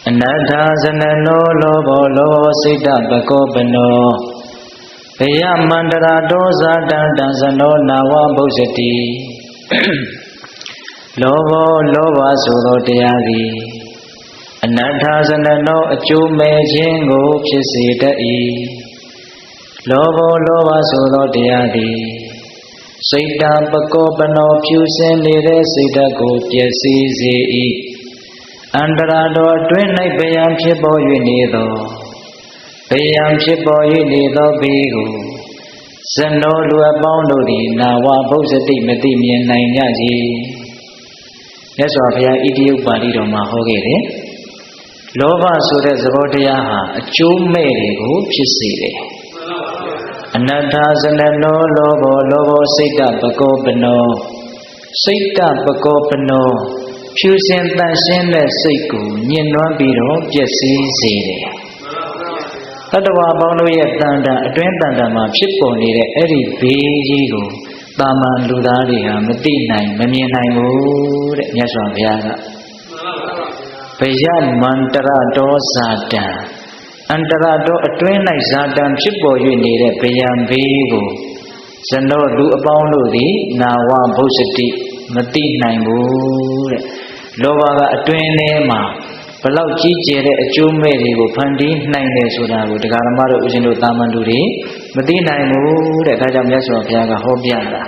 အနတ္ထာဇနနောလောဘောလောဘောစိတ်တပကောပနောဘေယမန္တရာဒောဇာတံတံဇနောနာဝဗုဇ္ဇတိလောဘောလောဘဆိုသောတရားသည်အနတ္ထာဇနနောအကျိုးမဲ့ခြင်းကိုဖြစ်စေတတ်၏လောဘောလောဘဆိုသောတရားသည်စိတ်တံပကောပနောဖြူစင်နေတဲ့စိတ်ဓာတ်ကိုပျက်စီးစေ၏အန္တရာတော်အတွင်း၌ဗျံဖြစ်ပေါ်၍နေသောဗျံဖြစ်ပေါ်၍နေသောဘေးကိုဇနောလူအပေါင်းတို့သည်နာဝဗုဇ္ဇတိမသိမြင်နိုင်ကြကြမြတ်စွာဘုရားဣတိယပါဠိတော်မှာဟောခဲ့တယ်လောဘဆိုတဲ့သဘောတရားဟာအကျိုးမဲ့တွေကိုဖြစ်စေတယ်အနတ္ထာဇနနောလောဘောလောဘောစိတ်တပကောပနောစိတ်တပကောပနောဖြူစင်တန်ရှင်းတဲ့စိတ်ကိုညှဉ်းနှွမ်းပြီးတော့ပျက်စီးစေတယ်တတ္တဝါပေါင်းတို့ရဲ့တန်တန်အတွင်းတန်တန်မှာဖြစ်ပေါ်နေတဲ့အဲ့ဒီဘေးကြီးကိုတာမန်လူသားတွေဟာမသိနိုင်မမြင်နိုင်ဘူးတဲ့မြတ်စွာဘုရားကဘယမန္တရဒောဇာတံအန္တရာတော်အတွင်း၌ဇာတံဖြစ်ပေါ်၍နေတဲ့ဗျံဘေးကိုဇနောလူအပေါင်းတို့သည်နာဝဗုဇ္ဇတိမသိနိုင်ဘူးတဲ့လောဘကအတွင်းထဲမှာဘလောက်ကြီးကျယ်တဲ့အကျိုးမဲ့တွေကိုဖန်တီးနိုင်တယ်ဆိုတာကိုတရားဓမ္မတို့ဦးဇင်းတို့တာမန်လူတွေမသိနိုင်ဘူးတဲ့ဒါကြောင့်မြတ်စွာဘုရားကဟောပြတာ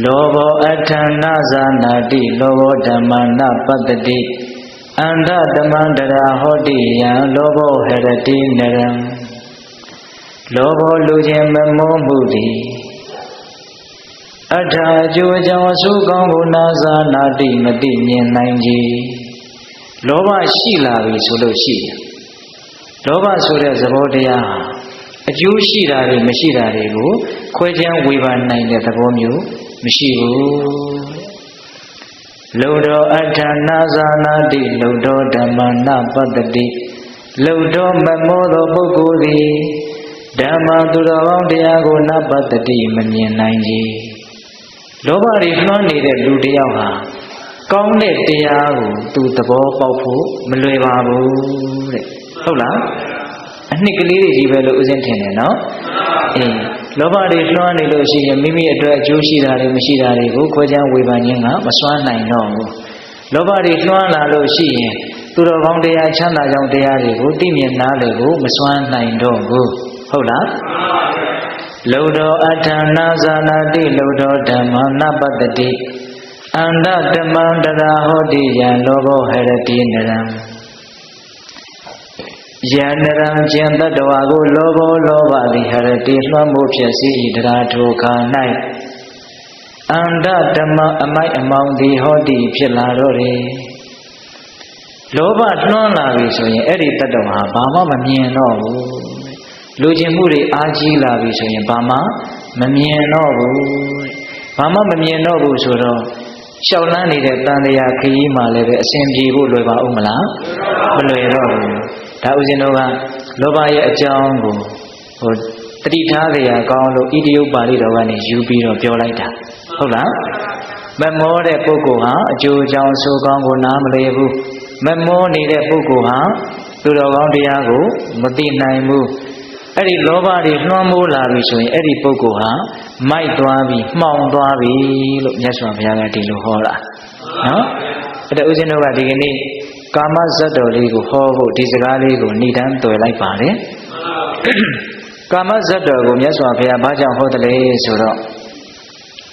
လောဘောအထဏဇာနာတိလောဘောဓမ္မနာပတ္တိအန္တဓမ္မန္တရာဟောတိယံလောဘောဟရတိနရံလောဘောလူချင်းမမောမှုသည်အထာအကျိုးအကြောင်းအဆုကောင်းကိုနာဇာနာတိမသိမြင်နိုင်ကြလောဘရှိလာပြီဆိုလို့ရှိတယ်လောဘဆိုတဲ့သဘောတရားဟာအကျိုးရှိတာတွေမရှိတာတွေကိုခွဲခြားဝေဖန်နိုင်တဲ့သဘောမျိုးမရှိဘူးလုံတော်အထာနာဇာနာတိလုံတော်ဓမ္မနာပတ္တိလုံတော်မမောသောပုဂ္ဂိုလ်သည်ဓမ္မသူတော်ကောင်းတရားကိုနာပတ္တိမမြင်နိုင်ကြလောဘတွေလွှမ်းနေတဲ့လူတယောက်ဟာကောင်းတဲ့တရားကိုသူသဘောပေါက်ဖို့မလွယ်ပါဘူးတဲ့ဟုတ်လားအနှစ်ကလေးတွေကြီးပဲလို့ဥစဉ်ထင်တယ်နော်အေးလောဘတွေလွှမ်းနေလို့ရှိရင်မိမိအတွက်အကျိုးရှိတာတွေမရှိတာတွေကိုခွဲခြားဝေဖန်ခြင်းကမစွမ်းနိုင်တော့ဘူးလောဘတွေလွှမ်းလာလို့ရှိရင်သူတော်ကောင်းတရားချမ်းသာကြောင်းတရားတွေကိုသိမြင်နားလည်ဖို့မစွမ်းနိုင်တော့ဘူးဟုတ်လားလုံတော်အထာနာဇာနာတိလုံတော်ဓမ္မနာပတ္တိအန္တဓမ္မန္တရာဟောတိယံလောဘောဟရတိနရံယန္တရံကျင်တတ္တဝါကိုလောဘောလောဘသည်ဟရတိလွှမ်းမိုးဖြစ်စီ၏တရားထိုခါ၌အန္တဓမ္မအမိုက်အမောင်သည်ဟောတိဖြစ်လာတော့တယ်လောဘလွှမ်းလာပြီဆိုရင်အဲ့ဒီတတ္တဝါဘာမှမမြင်တော့ဘူးလူချင်းမှုတွေအားကြီးလာပြီဆိုရင်ဘာမှမမြင်တော့ဘူးဘာမှမမြင်တော့ဘူးဆိုတော့ရှောက်လန်းနေတဲ့တန်တရားခရီးမှလည်းပဲအစဉ်ပြေဖို့လွယ်ပါဦးမလားမလွယ်တော့ဘူးဒါဥစဉ်တို့ကလောဘရဲ့အကြောင်းကိုတတိထားကြရကောင်းလို့ဣတိယပါဠိတော်ကနေယူပြီးတော့ပြောလိုက်တာဟုတ်လားမမောတဲ့ပုဂ္ဂိုလ်ဟာအကျိုးအကြောင်းဆိုကောင်းကိုနားမလည်ဘူးမမောနေတဲ့ပုဂ္ဂိုလ်ဟာသူတော်ကောင်းတရားကိုမသိနိုင်ဘူးအဲ့ဒီလောဘတွေလွှမ်းမိုးလာပြီဆိုရင်အဲ့ဒီပုဂ္ဂိုလ်ဟာမိုက်သွားပြီမှောင်သွားပြီလို့မြတ်စွာဘုရားကဒီလိုဟောတာနော်အဲ့ဒါဥစဉ်တို့ကဒီကနေ့ကာမဇတ်တော်လေးကိုဟောဖို့ဒီစကားလေးကိုဏိဒန်းတွေ့လိုက်ပါတယ်ကာမဇတ်တော်ကိုမြတ်စွာဘုရားဘာကြောင့်ဟောတယ်လဲဆိုတော့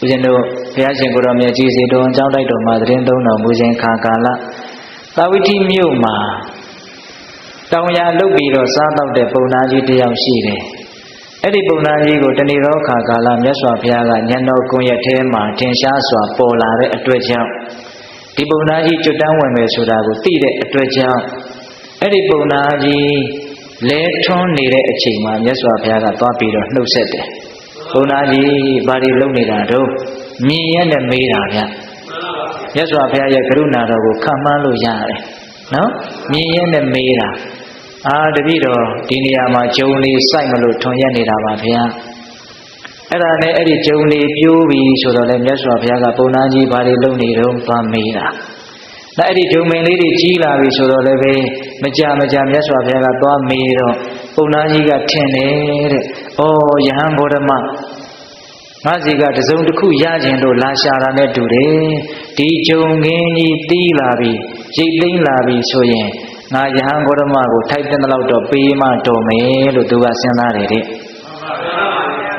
ဥစဉ်တို့ဘုရားရှင်ကိုယ်တော်မြတ်ကြီးစီတော်ကျောင်းတိုက်တော်မှာသတင်းသုံးတော်မူခြင်းခါကာလသာဝတိမြို့မှာတောင်ရလုတ်ပြီးတော့စားတော့တဲ့ပုံနာကြီးတယောက်ရှိတယ်အဲ့ဒီပုံနာကြီးကိုတဏီရောခါကာလမြတ်စွာဘုရားကညံတော်ကွန်ရက်ထဲမှာထင်ရှားစွာပေါ်လာတဲ့အတွက်ကြောင့်ဒီပုံနာကြီးကျွတ်တန်းဝင်မယ်ဆိုတာကိုသိတဲ့အတွက်ကြောင့်အဲ့ဒီပုံနာကြီးလဲထွန်းနေတဲ့အချိန်မှာမြတ်စွာဘုရားကသွားပြီးတော့နှုတ်ဆက်တယ်ပုံနာကြီးဘာတွေလုပ်နေတာတော့မြင်ရတဲ့မေးတာဗျမြတ်စွာဘုရားရဲ့ကရုဏာတော်ကိုခံမှန်းလို့ရတယ်နော်မြင်ရတဲ့မေးတာတပည့်တော်ဒီနေရာမှာဂျုံလေးစိုက်မလို့ထွန်ရက်နေတာပါဗျာအဲ့ဒါနဲ့အဲ့ဒီဂျုံလေးပြိုးပြီဆိုတော့လေမြတ်စွာဘုရားကပုံနာကြီးဘာတွေလုပ်နေတော့သွားမေးတာ那这种门里的积拉为说到那边，没家没说别个多没了，不拿几个天来的，哦，一韩国的嘛。我这个这种的苦压钱都拉下来那住的，地中给你地拉比，这地拉比所以，我一韩国的嘛，我太真的老多背嘛多没了都个现在的。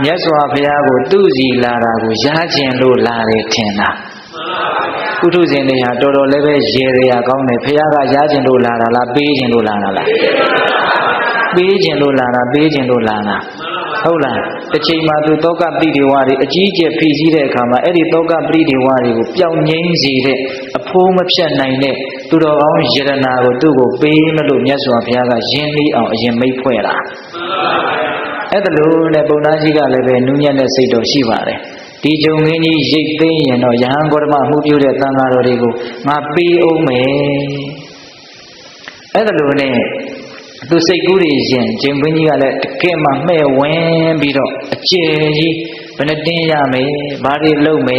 你说别个都是拉啦，我压钱都拉的天呐。不出现的呀，多多那边热的呀，讲的别个压钱都拉啦，背钱都拉啦，背钱都拉啦，背钱都拉啦。好啦，这起码都多个比的话的，季节飞机的看嘛，这里多个比的话的，表年纪的，普么偏难的，都到讲热的那个都个背么路，你说别个眼里也没破啦。这个路呢，不拿几个那边农业的谁都喜欢的。地中给你一分钱咯，洋国的嘛，目标的当下罗的个，我背欧美。这个路呢。都谁鼓励人？就问你个嘞，干嘛没完毕了？建议不能定下没，把你老没。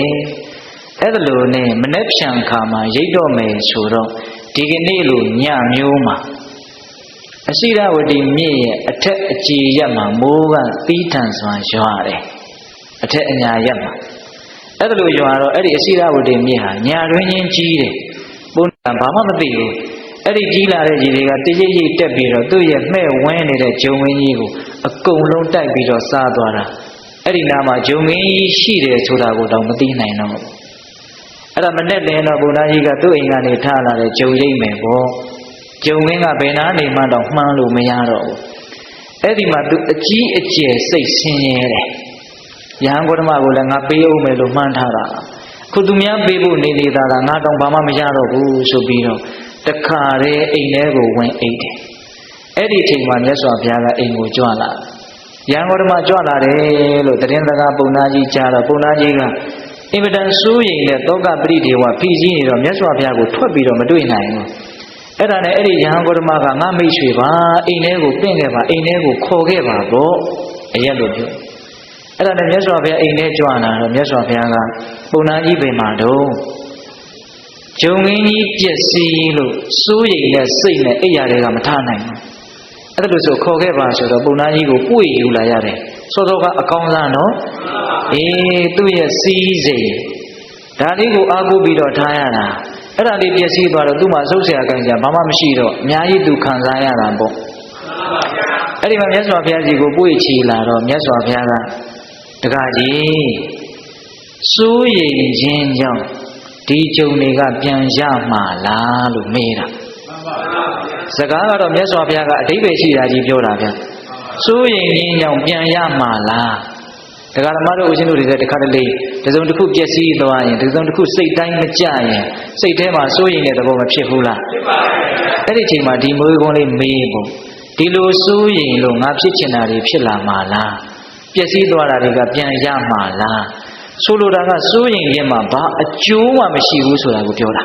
那个路呢，没那偏看嘛，一到没出了，这个内路伢牛嘛。虽然我的面也，这几日嘛，某个地摊上学的，这伢日嘛。那个路学了，而且虽然我的面哈，伢人年纪的，不能爸妈没对个。这里积拉的这个，这些一代表了，都也没完的救命义务，共同代表了啥多了？这里那么救命义系列出来过，都没得难了。这们那边呢，不那一个都应该你他那的救人没过，救命啊，被哪里嘛都忙碌没样了。这里嘛都几节谁新年嘞？洋国的嘛过来，我背后没路忙他了，可都没背部你的了，我当爸妈没样了，不说比了。တခါတည်းအိမ်ထဲကိုဝင်အိတ်တယ်။အဲ့ဒီအချိန်မှာမြတ်စွာဘုရားကအိမ်ကိုကြွလာ။ရန်ကုန်မှာကြွလာတယ်လို့သတင်းစကားပုံနာကြီးကြားတော့ပုံနာကြီးကအင်မတန်စိုးရိမ်တဲ့တောကပရိဒေဝဖိစီးနေတော့မြတ်စွာဘုရားကိုထွက်ပြီးတော့မတွေ့နိုင်ဘူး။အဲ့ဒါနဲ့အဲ့ဒီရဟန်းဂေါတမကငါမိတ်ဆွေပါအိမ်ထဲကိုပင့်ခဲ့ပါအိမ်ထဲကိုခေါ်ခဲ့ပါပေါ့အရက်လို့ပြော။အဲ့ဒါနဲ့မြတ်စွာဘုရားအိမ်ထဲကြွလာတော့မြတ်စွာဘုရားကပုံနာကြီးပင်မှာတော့ဂျုံငင်းကြီးပြည့်စည်လို့စိုးရိမ်တဲ့စိတ်နဲ့အိယာတွေကမထနိုင်ဘူးအဲ့ဒါလို့ဆိုခေါ်ခဲ့ပါဆိုတော့ပုံနာကြီးကိုပွေယူလာရတယ်စောစောကအကောင်းစားနော်အေးသူ့ရဲ့စီးစိမ်ဒါလေးကိုအားကိုးပြီးတော့ထားရတာအဲ့ဒါလေးပြည့်စည်သွားတော့သူ့မှာစုပ်ဆရာကံကြဘာမှမရှိတော့အများကြီးသူခံစားရတာပေါ့အဲ့ဒီမှာမြတ်စွာဘုရားကြီးကိုပွေချီလာတော့မြတ်စွာဘုရားကတခါကြီးစိုးရိမ်ခြင်းကြောင့်ဒီကြုံတွေကပြန်ရမှာလားလို့မေးတာစကားကတော့မြတ်စွာဘုရားကအဓိပ္ပာယ်ရှိတာကြီးပြောတာဗျစိုးရိမ်ခြင်းကြောင့်ပြန်ရမှာလားတရားဓမ္မတို့ဦးဇင်းတို့တွေတခါတလေတစုံတစ်ခုပျက်စီးသွားရင်တစုံတစ်ခုစိတ်တိုင်းမကြရင်စိတ်ထဲမှာစိုးရိမ်တဲ့သဘောမဖြစ်ဘူးလားဖြစ်ပါဘူးအဲ့ဒီချိန်မှာဒီမွေးကုန်းလေးမေးဖို့ဒီလိုစိုးရိမ်လို့ငါဖြစ်ချင်တာတွေဖြစ်လာမှာလားပျက်စီးသွားတာတွေကပြန်ရမှာလားဆိုလိုတာကစိုးရိမ်ခြင်းမှာဘာအကျိုးမှမရှိဘူးဆိုတာကိုပြောတာ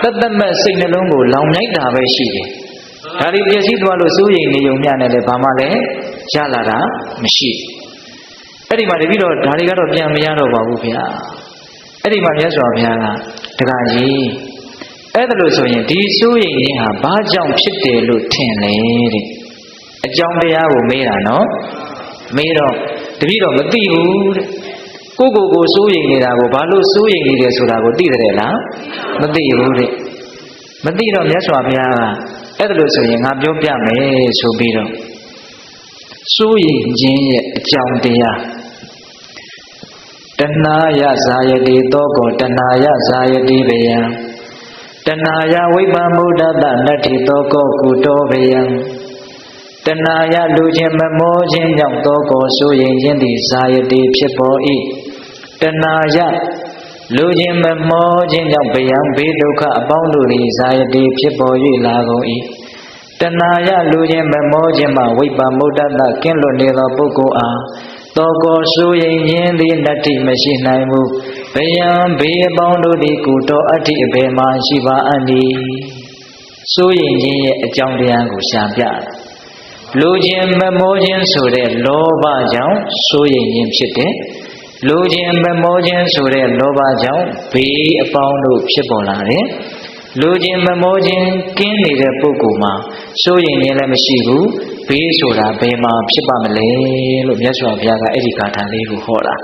တသက်မဲ့စိတ်နှလုံးကိုလောင်မြိုက်တာပဲရှိတယ်ဒါတွေပြည့်စည်သွားလို့စိုးရိမ်နေုံမျှနဲ့လည်းဘာမှလည်းရလာတာမရှိအဲ့ဒီမှာတပည့်တော်ဒါတွေကတော့ပြန်မရတော့ပါဘူးဗျာအဲ့ဒီမှာမြတ်စွာဘုရားကတခါကြီးအဲ့ဒါလို့ဆိုရင်ဒီစိုးရိမ်ခြင်းဟာဘာကြောင့်ဖြစ်တယ်လို့ထင်လဲတဲ့အကြောင်းတရားကိုမေးတာနော်မေးတော့တပည့်တော်မသိဘူးတဲ့ကိုစိုးရိမ်နေတာကိုဘာလို့စိုးရိမ်နေတယ်ဆိုတာကိုသိတယ်လားမသိဘူးတဲ့မသိတော့မြတ်စွာဘုရားကအဲ့ဒါလို့ဆိုရင်ငါပြောပြမယ်ဆိုပြီးတော့စိုးရိမ်ခြင်းရဲ့အကြောင်းတရားတဏှာယဇာယတိသောကောတဏှာယဇာယတိဘယံတဏှာယဝိပ္ပမုဒ္ဒတနတ္ထိသောကောကုတောဘယံတဏှာယလူချင်းမမောခြင်းကြောင့်သောကောစိုးရိမ်ခြင်းသည်ဇာယတိဖြစ်ပေါ်၏တဏှာယလူချင်းမမောခြင်းကြောင့်ဘယံဘေးဒုက္ခအပေါင်းတို့သည်ဇာယတိဖြစ်ပေါ်၍လာကုန်၏တဏှာယလူချင်းမမောခြင်းမှဝိပ္ပမုဒ္ဒတကင်းလွတ်နေသောပုဂ္ဂိုလ်အားသောကောစိုးရိမ်ခြင်းသည်နတ္ထိမရှိနိုင်ဘူးဘယံဘေးအပေါင်းတို့သည်ကုတောအတ္ထိအဘယ်မှရှိပါအံ့ဤစိုးရိမ်ခြင်းရဲ့အကြောင်းတရားကိုရှာပြတယ်လူချင်းမမောခြင်းဆိုတဲ့လောဘကြောင့်စိုးရိမ်ခြင်းဖြစ်တယ်လူချင်းမမောခြင်းဆိုတဲ့လောဘကြောင့်ဘေးအပေါင်းတို့ဖြစ်ပေါ်လာတယ် လူချင်းမမောချင်းကင်းနေတဲ့ပုဂ္ဂိုလ်မှာစိုးရိမ်ခြင်းလည်းမရှိဘူးဘေးဆိုတာဘယ်မှာဖြစ်ပါမလဲလို့မြတ်စွာဘုရားကအဲ့ဒီဂါထာလေးကိုဟောတာ